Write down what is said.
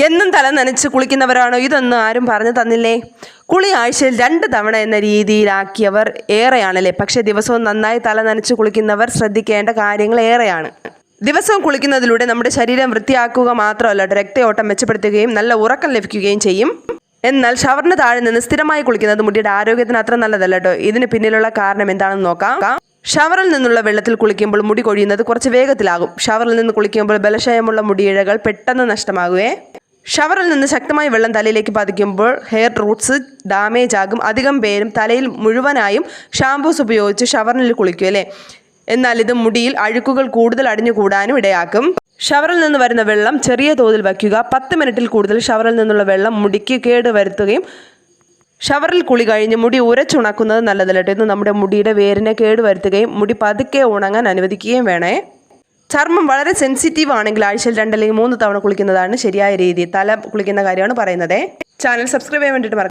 എന്നും തല നനച്ച് കുളിക്കുന്നവരാണോ ഇതൊന്നും ആരും പറഞ്ഞു തന്നില്ലേ? കുളി ആഴ്ചയിൽ 2 തവണ എന്ന രീതിയിലാക്കിയവർ ഏറെയാണല്ലേ. പക്ഷേ ദിവസവും നന്നായി തല നനച്ച് കുളിക്കുന്നവർ ശ്രദ്ധിക്കേണ്ട കാര്യങ്ങൾ ഏറെയാണ്. ദിവസവും കുളിക്കുന്നതിലൂടെ നമ്മുടെ ശരീരം വൃത്തിയാക്കുക മാത്രമല്ല, രക്തയോട്ടം മെച്ചപ്പെടുത്തുകയും നല്ല ഉറക്കം ലഭിക്കുകയും ചെയ്യും. എന്നാൽ ഷവറിന് താഴെ നിന്ന് സ്ഥിരമായി കുളിക്കുന്നത് മുടിയുടെ ആരോഗ്യത്തിന് അത്ര നല്ലതല്ല കേട്ടോ. ഇതിന് പിന്നിലുള്ള കാരണം എന്താണെന്ന് നോക്കാം. ഷവറിൽ നിന്നുള്ള വെള്ളത്തിൽ കുളിക്കുമ്പോൾ മുടി കൊഴിയുന്നത് കുറച്ച് വേഗത്തിലാകും. ഷവറിൽ നിന്ന് കുളിക്കുമ്പോൾ ബലക്ഷയമുള്ള മുടിയിഴകൾ പെട്ടെന്ന് നഷ്ടമാകുകയെ. ഷവറിൽ നിന്ന് ശക്തമായി വെള്ളം തലയിലേക്ക് പതിക്കുമ്പോൾ ഹെയർ റൂട്ട്സ് ഡാമേജ് ആകും. അധികം പേരും തലയിൽ മുഴുവനായും ഷാംപൂസ് ഉപയോഗിച്ച് ഷവറിൽ കുളിക്കും അല്ലേ. എന്നാൽ ഇത് മുടിയിൽ അഴുക്കുകൾ കൂടുതൽ അടിഞ്ഞുകൂടാനും ഇടയാക്കും. ഷവറിൽ നിന്ന് വരുന്ന വെള്ളം ചെറിയ തോതിൽ വയ്ക്കുക. 10 മിനിറ്റിൽ കൂടുതൽ ഷവറിൽ നിന്നുള്ള വെള്ളം മുടിക്ക് കേട് വരുത്തുകയും ഷവറിൽ കുളി കഴിഞ്ഞ് മുടി ഉരച്ചുണക്കുന്നത് നല്ലതല്ല. ഇത് നമ്മുടെ മുടിയുടെ വേരിനെ കേട് വരുത്തുകയും മുടി പതുക്കെ ഉണങ്ങാൻ അനുവദിക്കുകയും വേണേ. ചർമ്മം വളരെ സെൻസിറ്റീവ് ആണെങ്കിൽ ആഴ്ചയിൽ 2 അല്ലെങ്കിൽ 3 തവണ കുളിക്കുന്നതാണ് ശരിയായ രീതി. തല കുളിക്കുന്ന കാര്യമാണ് പറയുന്നത്. ചാനൽ സബ്സ്ക്രൈബ് ചെയ്യാൻ വേണ്ടിയിട്ട് മറക്കാം.